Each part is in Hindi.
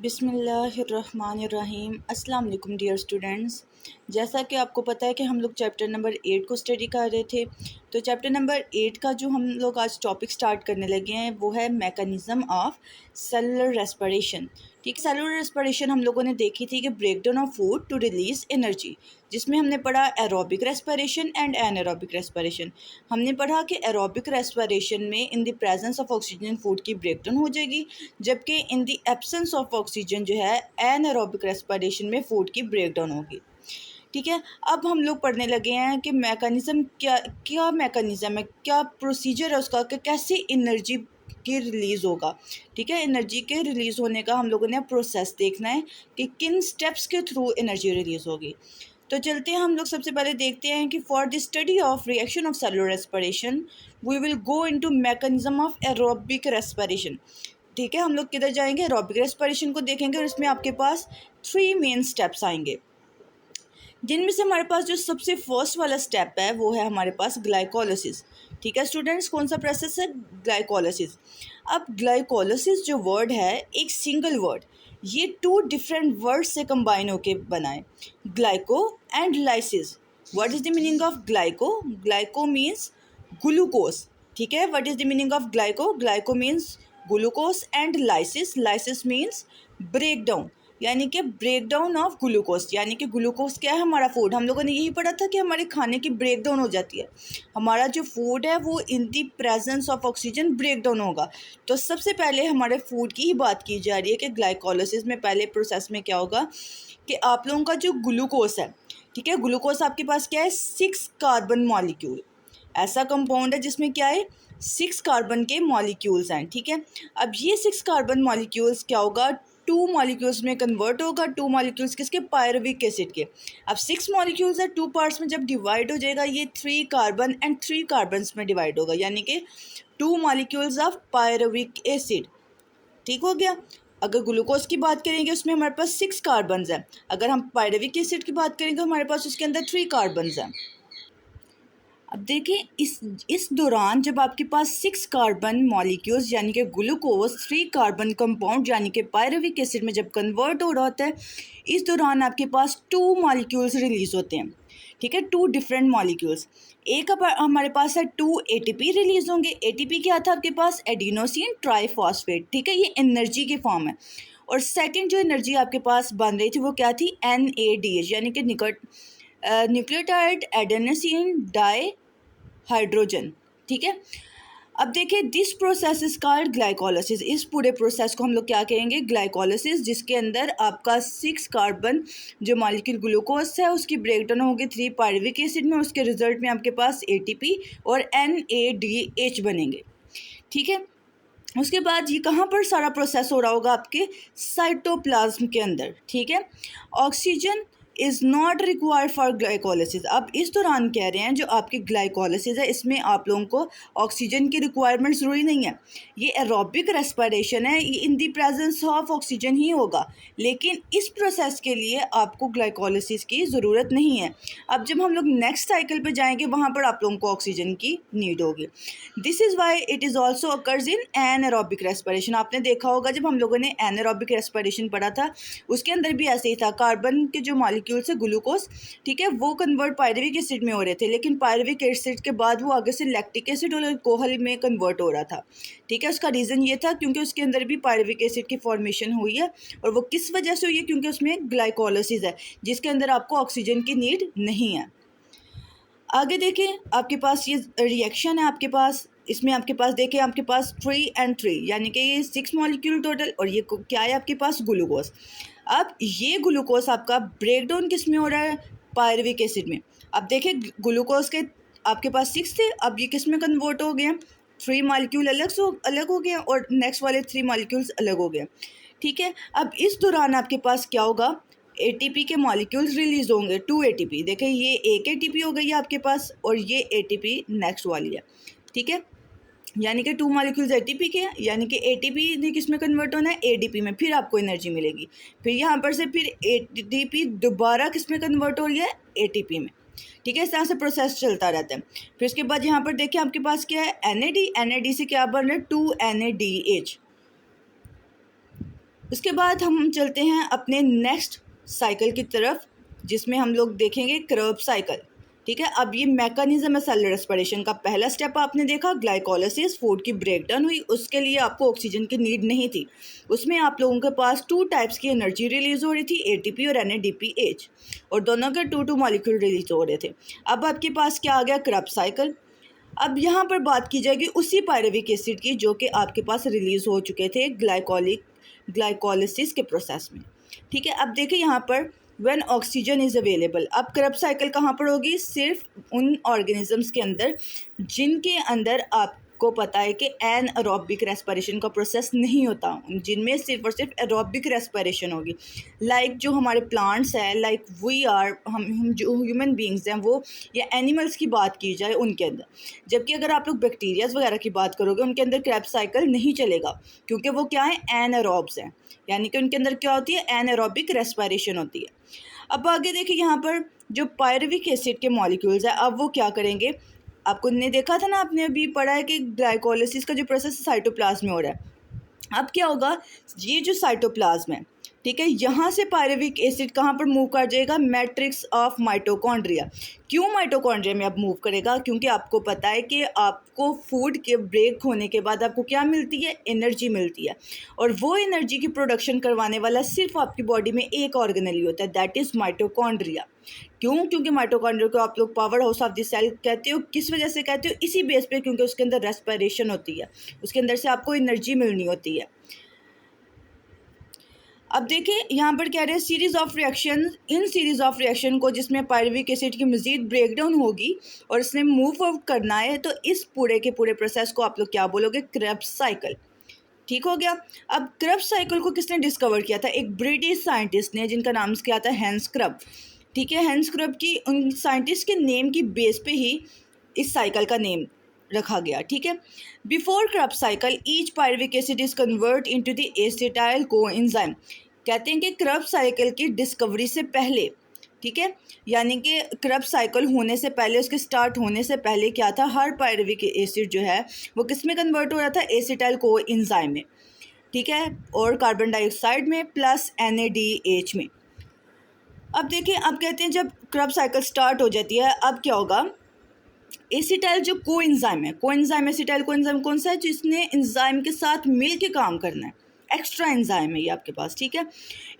बिस्मिल्लाहिर्रहमानिर्रहीम। अस्सलाम वालेकुम डियर स्टूडेंट्स। जैसा कि आपको पता है कि हम लोग चैप्टर नंबर 8 को स्टडी कर रहे थे, तो चैप्टर नंबर 8 का जो हम लोग आज टॉपिक स्टार्ट करने लगे हैं वो है मैकेनिज़्म ऑफ सेलुलर रेस्पिरेशन। ठीक है, सेलुलर रेस्पिरेशन हम लोगों ने देखी थी कि breakdown of food to release energy, जिसमें हमने पढ़ा aerobic respiration and anaerobic respiration. हमने पढ़ा कि एरोबिक रेस्पिरेशन में in the presence of oxygen food की ब्रेकडाउन हो जाएगी, जबकि in the absence of oxygen जो है एनारोबिक रेस्पिरेशन में फूड की ब्रेकडाउन होगी। ठीक है, अब हम लोग पढ़ने लगे हैं कि मैकेनिज़्म क्या क्या मैकेनिज़्म है, क्या प्रोसीजर है उसका, कि कैसे एनर्जी की रिलीज़ होगा। ठीक है, एनर्जी के रिलीज़ होने का हम लोगों ने प्रोसेस देखना है कि किन स्टेप्स के थ्रू एनर्जी रिलीज़ होगी। तो चलते हैं हम लोग सबसे पहले देखते हैं कि for the study of reaction of cellular respiration we will go into mechanism of aerobic respiration. ठीक है, हम लोग किधर जाएंगे, एरोबिक रेस्पिरेशन को देखेंगे और इसमें आपके पास 3 मेन स्टेप्स आएंगे, जिनमें से हमारे पास जो सबसे फर्स्ट वाला स्टेप है वो है हमारे पास ग्लाइकोलिसिस। ठीक है स्टूडेंट्स, कौन सा प्रोसेस है, ग्लाइकोलिसिस। अब ग्लाइकोलिसिस जो वर्ड है एक सिंगल वर्ड, ये 2 डिफरेंट वर्ड से कंबाइन होके बना है, glyco and lysis. What is the meaning of glyco? Glyco means glucose. ठीक है, what is the meaning of glyco? Glyco means glucose and lysis, lysis means break down, यानी कि ब्रेक डाउन ऑफ ग्लूकोज। यानी कि ग्लूकोज क्या है, हमारा फूड। हम लोगों ने यही पढ़ा था कि हमारे खाने की ब्रेक डाउन हो जाती है, हमारा जो फूड है वो in the presence of oxygen break down होगा। तो सबसे पहले हमारे फूड की ही बात की जा रही है कि ग्लाइकोलिसिस में पहले प्रोसेस में क्या होगा कि आप लोगों का जो ग्लूकोज है, ठीक है, ग्लूकोज आपके पास क्या है, 6 कार्बन मॉलिक्यूल, ऐसा कंपाउंड है जिसमें क्या है, 6 कार्बन के मॉलिक्यूल्स हैं। ठीक है, अब ये 6 कार्बन मॉलिक्यूल्स क्या होगा, 2 मॉलिक्यूल्स में कन्वर्ट होगा। 2 मॉलिक्यूल्स किसके, पायरुविक एसिड के। अब 6 मॉलिक्यूल्स है, 2 पार्ट्स में जब डिवाइड हो जाएगा ये 3 कार्बन एंड 3 कार्बन्स में डिवाइड होगा, यानी कि 2 मॉलिक्यूल्स ऑफ पायरुविक एसिड। ठीक हो गया। अगर ग्लूकोज की बात करेंगे उसमें हमारे पास 6 कार्बन्स हैं, अगर हम पायरुविक एसिड की बात करेंगे हमारे पास उसके अंदर 3 कार्बन्स हैं। अब देखिए इस दौरान जब आपके पास 6 कार्बन मॉलिक्यूल्स यानी कि ग्लूकोज 3 कार्बन कंपाउंड यानी कि पायरुविक एसिड में जब कन्वर्ट हो रहा होता है, इस दौरान आपके पास 2 मॉलिक्यूल्स रिलीज होते हैं। ठीक है, 2 डिफरेंट मॉलिक्यूल्स। एक हमारे पास है 2 एटीपी रिलीज होंगे। एटीपी क्या था आपके पास, एडिनोसिन ट्राइफॉस्फेट। ठीक है, ये एनर्जी के फॉर्म है। और सेकंड जो एनर्जी आपके पास बन रही थी वो क्या थी, NADH यानी कि न्यूक्लियोटाइड एडेनोसिन डाई हाइड्रोजन। ठीक है, अब देखिए this process is called glycolysis. इस पूरे प्रोसेस को हम लोग क्या कहेंगे, ग्लाइकोलिसिस, जिसके अंदर आपका 6 कार्बन जो मॉलिक्यूल ग्लूकोज है उसकी ब्रेकडाउन होगी 3 पायरुविक एसिड में, उसके रिजल्ट में आपके पास ATP और NADH बनेंगे। ठीक है, उसके बाद ये कहाँ पर सारा प्रोसेस हो रहा होगा, आपके साइटोप्लाज्म के अंदर। ठीक है, oxygen is not required for glycolysis. अब इस दौरान कह रहे हैं जो आपकी ग्लाइकोलिसिस है इसमें आप लोगों को ऑक्सीजन की रिक्वायरमेंट ज़रूरी नहीं है। ये एरोबिक रेस्पिरेशन है, ये इन दी प्रेजेंस ऑफ ऑक्सीजन ही होगा, लेकिन इस प्रोसेस के लिए आपको ग्लाइकोलिसिस की ज़रूरत नहीं है। अब जब हम लोग नेक्स्ट साइकिल पे जाएंगे वहाँ पर आप लोगों को ऑक्सीजन की नीड होगी। This is why it is also occurs in anaerobic respiration. आपने देखा होगा जब हम लोगों ने एनारोबिक रेस्पिरेशन पढ़ा था उसके अंदर भी ऐसे ही था, कार्बन के जो मॉलिक्यूल से ग्लूकोज, ठीक है, वो कन्वर्ट पायरुविक एसिड में हो रहे थे, लेकिन पायरुविक एसिड के बाद वो आगे से लैक्टिक एसिड और अल्कोहल में कन्वर्ट हो रहा था। ठीक है, उसका रीज़न ये था क्योंकि उसके अंदर भी पायरुविक एसिड की फॉर्मेशन हुई है, और वो किस वजह से हुई है, क्योंकि उसमें ग्लाइकोलिसिस है जिसके अंदर आपको ऑक्सीजन की नीड नहीं है। आगे देखें, आपके पास ये रिएक्शन है, आपके पास इसमें आपके पास देखें आपके पास 3 and 3 यानी कि ये 6 मॉलिक्यूल टोटल, और ये क्या है आपके पास, ग्लूकोज। अब ये ग्लूकोज आपका ब्रेकडाउन किस में हो रहा है, पायरुविक एसिड में। अब देखिए ग्लूकोज के आपके पास 6 थे, अब ये किस में कन्वर्ट हो गए, 3 मॉलिक्यूल अलग हो गए और नेक्स्ट वाले 3 मॉलिक्यूल्स अलग हो गए। ठीक है, अब इस दौरान आपके पास क्या होगा, ATP के मॉलिक्यूल्स रिलीज होंगे, 2 ATP। देखें ये एक ATP हो गई है आपके पास और ये ATP नेक्स्ट वाली है। ठीक है, यानी कि 2 मॉलिक्यूल्स ATP के हैं, यानी कि ATP ने किस में कन्वर्ट होना है, ADP में, फिर आपको एनर्जी मिलेगी। फिर यहाँ पर से फिर ATP दोबारा किस में कन्वर्ट हो रही है, ATP में। ठीक है, इस तरह से प्रोसेस चलता रहता है। फिर उसके बाद यहाँ पर देखिए आपके पास क्या है, NAD से क्या बन रहा है, 2 NADH। उसके बाद हम चलते हैं अपने नेक्स्ट साइकिल की तरफ, जिसमें हम लोग देखेंगे क्रब साइकिल। ठीक है, अब ये मैकेनिज्म है सेलुलर रेस्पिरेशन का। पहला स्टेप आपने देखा ग्लाइकोलिसिस, फूड की ब्रेकडाउन हुई, उसके लिए आपको ऑक्सीजन की नीड नहीं थी। उसमें आप लोगों के पास 2 टाइप्स की एनर्जी रिलीज हो रही थी, एटीपी और NADPH, और दोनों के 2 मॉलिक्यूल रिलीज हो रहे थे। अब आपके पास क्या आ गया, क्रब साइकिल। अब यहाँ पर बात की जाएगी उसी पायरुविक एसिड की जो कि आपके पास रिलीज हो चुके थे ग्लाइकोलिसिस के प्रोसेस में। ठीक है, अब देखिए यहाँ पर व्हेन ऑक्सीजन इज़ अवेलेबल, अब क्रब साइकिल कहाँ पर होगी, सिर्फ उन ऑर्गेनिजम्स के अंदर जिनके अंदर आपको पता है कि एनएरोबिक रेस्पिरेशन का प्रोसेस नहीं होता, जिनमें सिर्फ और सिर्फ एरोबिक रेस्पिरेशन होगी। लाइक जो हमारे प्लांट्स हैं, लाइक वी आर, हम जो ह्यूमन बींग्स हैं वो, या एनिमल्स की बात की जाए उनके अंदर। जबकि अगर आप लोग बैक्टीरियाज वगैरह की बात करोगे उनके अंदर क्रब साइकिल नहीं चलेगा, क्योंकि वो क्या है, एनएरोब्स हैं, यानी कि उनके अंदर क्या होती है, एनएरोबिक रेस्पिरेशन होती है। अब आगे देखिए यहाँ पर जो पायरुविक एसिड के मॉलिक्यूल्स हैं, अब वो क्या करेंगे, आपको ने देखा था ना, आपने अभी पढ़ा है कि ग्लाइकोलिसिस का जो प्रोसेस साइटोप्लाज्म में हो रहा है। अब क्या होगा, ये जो साइटोप्लाज्म है, ठीक है, यहाँ से पायरुविक एसिड कहाँ पर मूव कर जाएगा, मैट्रिक्स ऑफ माइटोकॉन्ड्रिया। क्यों माइटोकॉन्ड्रिया में अब मूव करेगा, क्योंकि आपको पता है कि आपको फूड के ब्रेक होने के बाद आपको क्या मिलती है, एनर्जी मिलती है, और वो एनर्जी की प्रोडक्शन करवाने वाला सिर्फ आपकी बॉडी में एक ऑर्गेनेल होता है, दैट इज़ माइटोकॉन्ड्रिया। क्यों, क्योंकि माइटोकॉन्ड्रिया को आप लोग power house of the cell कहते हो। किस वजह से कहते हो, इसी बेस पे, क्योंकि उसके अंदर रेस्पिरेशन होती है, उसके अंदर से आपको एनर्जी मिलनी होती है। अब देखिए यहाँ पर कह रहे हैं series of reaction, in series of reaction को जिसमें पायरुविक एसिड की मजीद ब्रेकडाउन होगी और इसने मूव आउट करना है, तो इस पूरे के पूरे प्रोसेस को आप लोग क्या बोलोगे, क्रब साइकिल। ठीक हो गया। अब क्रब साइकिल को किसने डिस्कवर किया था, एक ब्रिटिश साइंटिस्ट ने, जिनका नाम क्या था, हैंस क्रब। ठीक है, हैंस क्रब की, उन साइंटिस्ट के नेम की बेस पे ही इस साइकिल का नेम रखा गया। ठीक है, before Krebs cycle each pyruvic acid is convert into the acetyl coenzyme. कहते हैं कि क्रब साइकिल की डिस्कवरी से पहले, ठीक है, यानी कि क्रब साइकिल होने से पहले, उसके स्टार्ट होने से पहले क्या था, हर पायरुविक एसिड जो है वो किस में कन्वर्ट हो रहा था, एसिटाइल कोएंजाइम में। ठीक है, और कार्बन डाइऑक्साइड में प्लस NADH में। अब देखिए, अब कहते हैं जब क्रब साइकिल स्टार्ट हो जाती है, अब क्या होगा, एसिटाइल जो कोएंजाइम है, कोएंजाइम एसिटाइल कोएंजाइम कौन सा है, जिसने एंजाइम के साथ मिल के काम करना है, एक्स्ट्रा एंजाइम है ये आपके पास। ठीक है,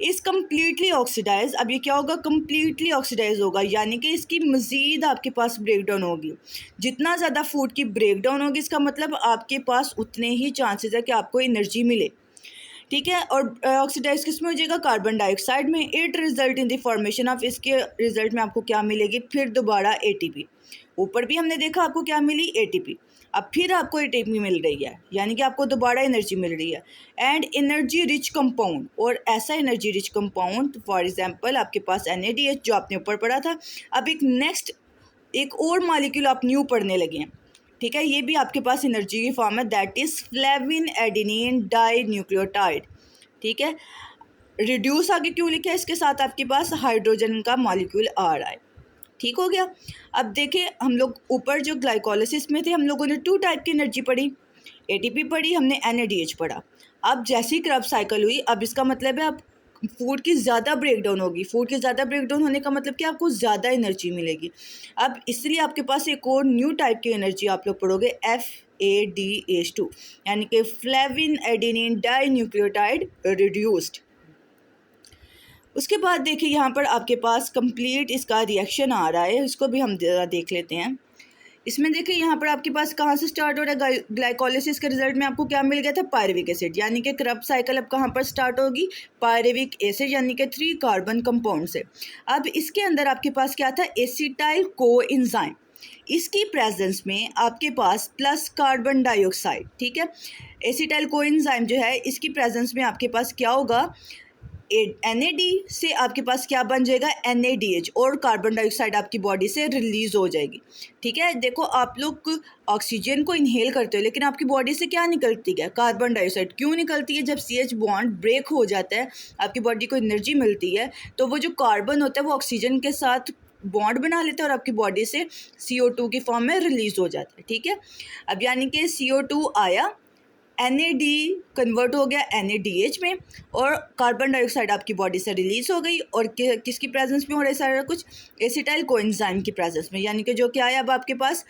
इस कम्प्लीटली ऑक्सीडाइज, अब ये क्या होगा, कम्प्लीटली ऑक्सीडाइज होगा, यानी कि इसकी मज़ीद आपके पास ब्रेकडाउन होगी। जितना ज़्यादा फूड की ब्रेकडाउन होगी, इसका मतलब आपके पास उतने ही चांसेस है कि आपको एनर्जी मिले। ठीक है, और ऑक्सीडाइज किस में हो जाएगा, कार्बन डाइऑक्साइड में। It result in the formation of, इसके रिजल्ट में आपको क्या मिलेगी, फिर दोबारा ATP। ऊपर भी हमने देखा आपको क्या मिली, ATP। अब फिर आपको ATP मिल रही है, यानी कि आपको दोबारा एनर्जी मिल रही है। एंड एनर्जी रिच कंपाउंड, और ऐसा energy rich compound, for example आपके पास NADH जो आपने ऊपर पढ़ा था। अब एक और मॉलिक्यूल आप न्यू पढ़ने लगे हैं। ठीक है, ये भी आपके पास एनर्जी की फॉर्म है, that is flavin adenine di nucleotide. ठीक है, रिड्यूस आगे क्यों लिखा है, इसके साथ आपके पास हाइड्रोजन का मॉलिक्यूल आ रहा है। ठीक हो गया। अब देखिए, हम लोग ऊपर जो ग्लाइकोलिसिस में थे, हम लोगों ने 2 टाइप की एनर्जी पढ़ी, ATP पढ़ी, हमने NADH पढ़ा। अब जैसी क्रब साइकिल हुई, अब इसका मतलब है अब फूड की ज़्यादा ब्रेकडाउन होगी। फूड की ज़्यादा ब्रेकडाउन होने का मतलब कि आपको ज़्यादा एनर्जी मिलेगी। अब इसलिए आपके पास एक और न्यू टाइप की एनर्जी आप लोग पढ़ोगे, FADH2, यानी कि flavin adenine di nucleotide reduced. उसके बाद देखिए यहाँ पर आपके पास कंप्लीट इसका रिएक्शन आ रहा है, इसको भी हम ज़रा देख लेते हैं। इसमें देखिए यहाँ पर आपके पास कहाँ से स्टार्ट हो रहा है, ग्लाइकोलिसिस के रिजल्ट में आपको क्या मिल गया था, पायरुविक एसिड, यानी कि क्रब साइकिल अब कहाँ पर स्टार्ट होगी, पायरुविक एसिड यानी कि 3 कार्बन कंपाउंड से। अब इसके अंदर आपके पास क्या था, एसिटाइल कोएंजाइम, इसकी प्रेजेंस में आपके पास प्लस कार्बन डाइऑक्साइड। ठीक है, एसिटाइल कोएंजाइम जो है, इसकी प्रेजेंस में आपके पास क्या होगा, NAD से आपके पास क्या बन जाएगा, NADH, और कार्बन डाइऑक्साइड आपकी बॉडी से रिलीज हो जाएगी। ठीक है, देखो आप लोग ऑक्सीजन को इनहेल करते हो, लेकिन आपकी बॉडी से क्या निकलती है, कार्बन डाइऑक्साइड। क्यों निकलती है, जब CH बॉन्ड ब्रेक हो जाता है, आपकी बॉडी को एनर्जी मिलती है, तो वो जो कार्बन होता है वो ऑक्सीजन के साथ बॉन्ड बना लेते हैं और आपकी बॉडी से CO2 की फॉर्म में रिलीज हो जाता है। ठीक है, अब यानी कि CO2 आया, NAD कन्वर्ट हो गया NADH में, और कार्बन डाइऑक्साइड आपकी बॉडी से रिलीज़ हो गई, और किसकी प्रेजेंस में हो रहा है सारा कुछ, एसिटाइल कोएंजाइम की प्रेजेंस में, यानी कि जो क्या है अब आपके पास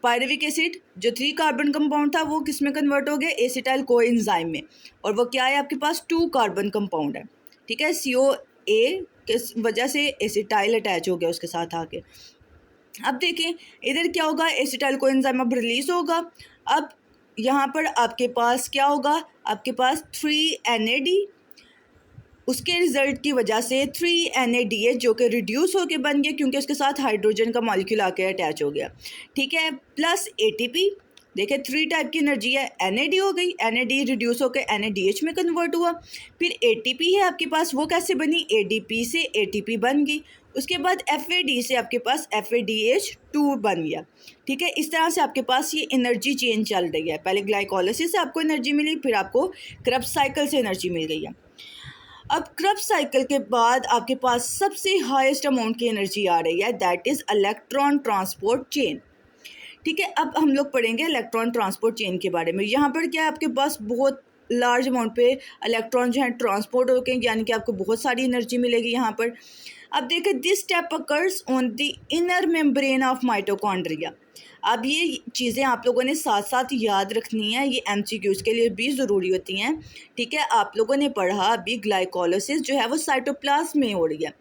पायरुविक एसिड जो 3 कार्बन कंपाउंड था वो किस में कन्वर्ट हो गया, एसिटाइल कोएंजाइम में, और वो क्या है आपके पास 2 कार्बन कंपाउंड है, ठीक है। COA किस वजह से एसिटाइल अटैच हो गया उसके साथ आके। अब देखें इधर क्या होगा, एसिटाइल कोएंजाइम अब रिलीज़ होगा। अब यहाँ पर आपके पास क्या होगा, आपके पास 3 NAD, उसके रिजल्ट की वजह से 3 NADH जो कि रिड्यूस होकर बन गया क्योंकि उसके साथ हाइड्रोजन का मॉलिक्यूल आके अटैच हो गया, ठीक है, प्लस ATP। देखिए 3 टाइप की एनर्जी है, NAD हो गई, NAD रिड्यूस होकर NADH में कन्वर्ट हुआ, फिर ATP है आपके पास, वो कैसे बनी, ADP से ATP बन गई, उसके बाद FAD से आपके पास FADH2 बन गया, ठीक है। इस तरह से आपके पास ये एनर्जी चेन चल रही है, पहले ग्लाइकोलिसिस से आपको एनर्जी मिली, फिर आपको क्रेब्स साइकिल से एनर्जी मिल गई है। अब क्रेब्स साइकिल के बाद आपके पास सबसे हाईएस्ट अमाउंट की एनर्जी आ रही है, that is electron transport chain, ठीक है। अब हम लोग पढ़ेंगे इलेक्ट्रॉन ट्रांसपोर्ट चेन के बारे में। यहाँ पर क्या है, आपके पास बहुत लार्ज अमाउंट पे इलेक्ट्रॉन जो है ट्रांसपोर्ट होके, यानी कि आपको बहुत सारी एनर्जी मिलेगी यहाँ पर। अब देखिए this step occurs on the inner membrane of mitochondria. अब ये चीज़ें आप लोगों ने साथ साथ याद रखनी है, ये MCQs के लिए भी ज़रूरी होती हैं, ठीक है। आप लोगों ने पढ़ा अभी ग्लाइकोलिसिस जो है वो साइटोप्लाज्म में हो रही है।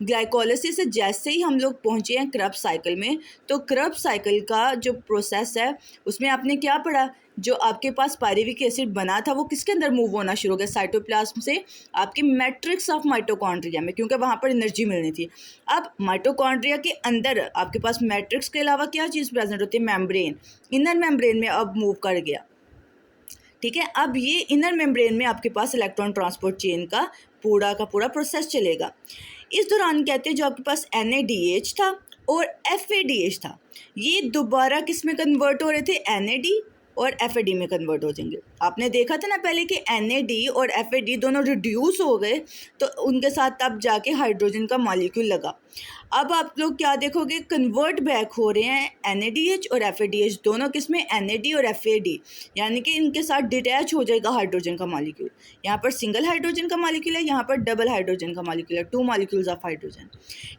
ग्लाइकोलिसिस से जैसे ही हम लोग पहुँचे हैं क्रेब्स साइकिल में, तो क्रेब्स साइकिल का जो प्रोसेस है उसमें आपने क्या पढ़ा, जो आपके पास पायरुविक एसिड बना था वो किसके अंदर मूव होना शुरू हो गया, साइटोप्लाज्म से आपके मैट्रिक्स ऑफ माइटोकॉन्ड्रिया में, क्योंकि वहाँ पर एनर्जी मिलनी थी। अब माइटोकॉन्ड्रिया के अंदर आपके पास मैट्रिक्स के अलावा क्या चीज़ प्रेजेंट होती है, मेम्ब्रेन, इनर मेम्ब्रेन में अब मूव कर गया, ठीक है। अब ये इनर मेम्ब्रेन में आपके पास इलेक्ट्रॉन ट्रांसपोर्ट चेन का पूरा प्रोसेस चलेगा। इस दौरान कहते हैं जो आपके पास NADH था और FADH था, ये दोबारा किस में कन्वर्ट हो रहे थे, NAD और FAD में कन्वर्ट हो जाएंगे। आपने देखा था ना पहले कि NAD और FAD दोनों रिड्यूस हो गए, तो उनके साथ तब जाके हाइड्रोजन का मॉलिक्यूल लगा। अब आप लोग क्या देखोगे, कन्वर्ट बैक हो रहे हैं NADH और FADH दोनों किसमें, NAD और FAD, यानी कि इनके साथ डिटैच हो जाएगा हाइड्रोजन का मॉलिक्यूल। यहाँ पर सिंगल हाइड्रोजन का मॉलिक्यूल है, यहाँ पर डबल हाइड्रोजन का मॉलिक्यूल है, 2 मॉलिक्यूल्स ऑफ हाइड्रोजन,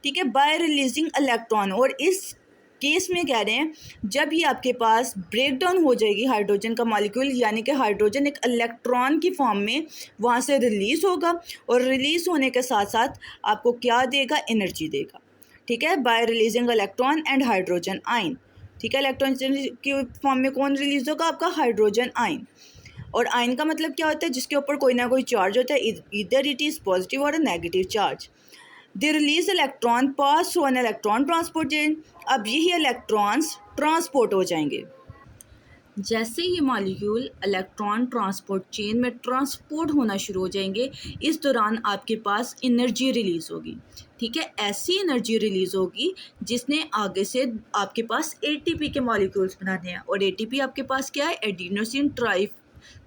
ठीक है, बाय रिलीजिंग इलेक्ट्रॉन। और इस केस में कह रहे हैं जब ये आपके पास ब्रेक डाउन हो जाएगी हाइड्रोजन का मॉलिक्यूल, यानी कि हाइड्रोजन एक इलेक्ट्रॉन की फॉर्म में वहाँ से रिलीज़ होगा, और रिलीज़ होने के साथ साथ आपको क्या देगा, एनर्जी देगा, ठीक है, bye releasing electron and hydrogen आइन, ठीक है। इलेक्ट्रॉन की फॉर्म में कौन रिलीज़ होगा, आपका हाइड्रोजन आइन। और आइन का मतलब क्या होता है, जिसके ऊपर कोई ना कोई चार्ज होता है, इधर इट इज़ पॉजिटिव और negative charge. They release electron pass through an electron transport chain. अब यही इलेक्ट्रॉन्स ट्रांसपोर्ट हो जाएंगे। जैसे ही मॉलिक्यूल इलेक्ट्रॉन ट्रांसपोर्ट चेन में ट्रांसपोर्ट होना शुरू हो जाएंगे, इस दौरान आपके पास एनर्जी रिलीज़ होगी, ठीक है, ऐसी एनर्जी रिलीज़ होगी जिसने आगे से आपके पास ATP के मॉलिक्यूल्स बनाने हैं, और ATP आपके पास क्या है, एडिनोसिन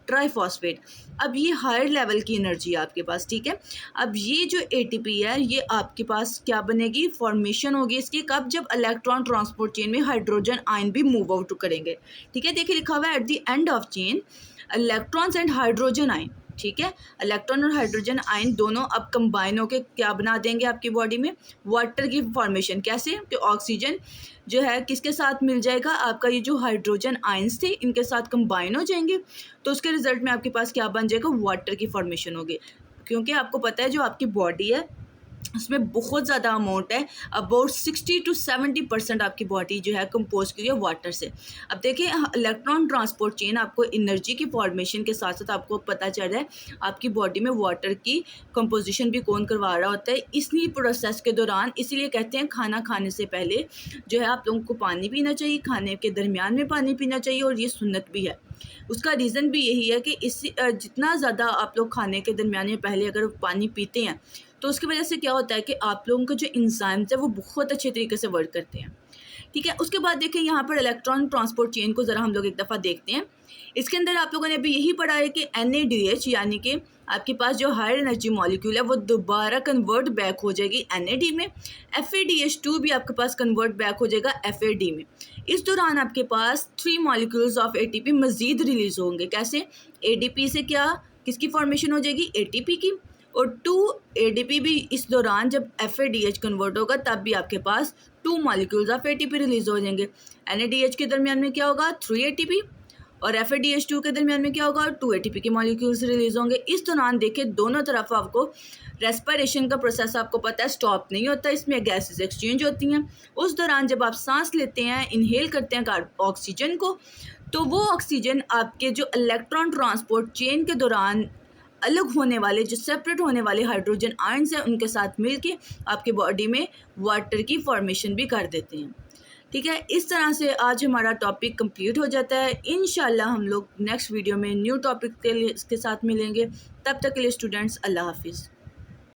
ट्राइफॉस्फेट। अब ये हायर लेवल की एनर्जी है आपके पास, ठीक है। अब ये जो ATP है ये आपके पास क्या बनेगी, फॉर्मेशन होगी इसकी, कब, जब इलेक्ट्रॉन ट्रांसपोर्ट चेन में हाइड्रोजन आयन भी मूव आउट करेंगे, ठीक है। देखिए लिखा हुआ है at the end of chain electrons and hydrogen ion, ठीक है। इलेक्ट्रॉन और हाइड्रोजन आयन दोनों अब कंबाइन होकर क्या बना देंगे आपकी बॉडी में, वाटर की फॉर्मेशन। कैसे, कि ऑक्सीजन जो है किसके साथ मिल जाएगा, आपका ये जो हाइड्रोजन आयंस थे इनके साथ कंबाइन हो जाएंगे, तो उसके रिजल्ट में आपके पास क्या बन जाएगा, वाटर की फॉर्मेशन होगी। क्योंकि आपको पता है जो आपकी बॉडी है उसमें बहुत ज़्यादा अमाउंट है, अबाउट 60 to 70% आपकी बॉडी जो है कंपोज की है वाटर से। अब देखिए इलेक्ट्रॉन ट्रांसपोर्ट चेन आपको एनर्जी की फॉर्मेशन के साथ साथ आपको पता चल रहा है आपकी बॉडी में वाटर की कंपोजिशन भी कौन करवा रहा होता है इसी प्रोसेस के दौरान। इसीलिए कहते हैं खाना खाने से पहले जो है आप लोगों को पानी पीना चाहिए, खाने के दरमियान में पानी पीना चाहिए, और ये सुन्नत भी है। उसका रीज़न भी यही है कि इससे जितना ज़्यादा आप लोग खाने के दरमियान में पहले अगर पानी पीते हैं तो उसकी वजह से क्या होता है कि आप लोगों का जो एंजाइम्स है वो बहुत अच्छे तरीके से वर्क करते हैं, ठीक है। उसके बाद देखें यहाँ पर इलेक्ट्रॉन ट्रांसपोर्ट चेन को ज़रा हम लोग एक दफ़ा देखते हैं। इसके अंदर आप लोगों ने अभी यही पढ़ा है कि NADH यानी कि आपके पास जो हायर एनर्जी मॉलिक्यूल है वो दोबारा कन्वर्ट बैक हो जाएगी NAD में। FADH2 भी आपके पास कन्वर्ट बैक हो जाएगा FAD में। इस दौरान आपके पास 3 मॉलिक्यूल्स ऑफ ATP मज़ीद रिलीज़ होंगे। कैसे? ADP से क्या किसकी फॉर्मेशन हो जाएगी? ATP की। और 2 ADP भी इस दौरान जब FADH कन्वर्ट होगा तब भी आपके पास 2 मॉलिक्यूल्स ऑफ ATP रिलीज़ हो जाएंगे। NADH के दरमियान में क्या होगा? 3 ATP और FADH2 के दरमियान में क्या होगा? 2 ATP के मॉलिक्यूल्स रिलीज़ होंगे। इस दौरान देखें दोनों तरफ आपको रेस्पिरेशन का प्रोसेस आपको पता है स्टॉप नहीं होता, इसमें गैसेस एक्सचेंज होती हैं। उस दौरान जब आप सांस लेते हैं, इनहेल करते हैं ऑक्सीजन को, तो वो ऑक्सीजन आपके जो इलेक्ट्रॉन ट्रांसपोर्ट चेन के दौरान अलग होने वाले जो सेपरेट होने वाले हाइड्रोजन आयन्स हैं उनके साथ मिलके आपके बॉडी में वाटर की फॉर्मेशन भी कर देते हैं। ठीक है, इस तरह से आज हमारा टॉपिक कंप्लीट हो जाता है। इंशाल्लाह हम लोग नेक्स्ट वीडियो में न्यू टॉपिक के साथ मिलेंगे। तब तक के लिए स्टूडेंट्स, अल्लाह हाफिज़।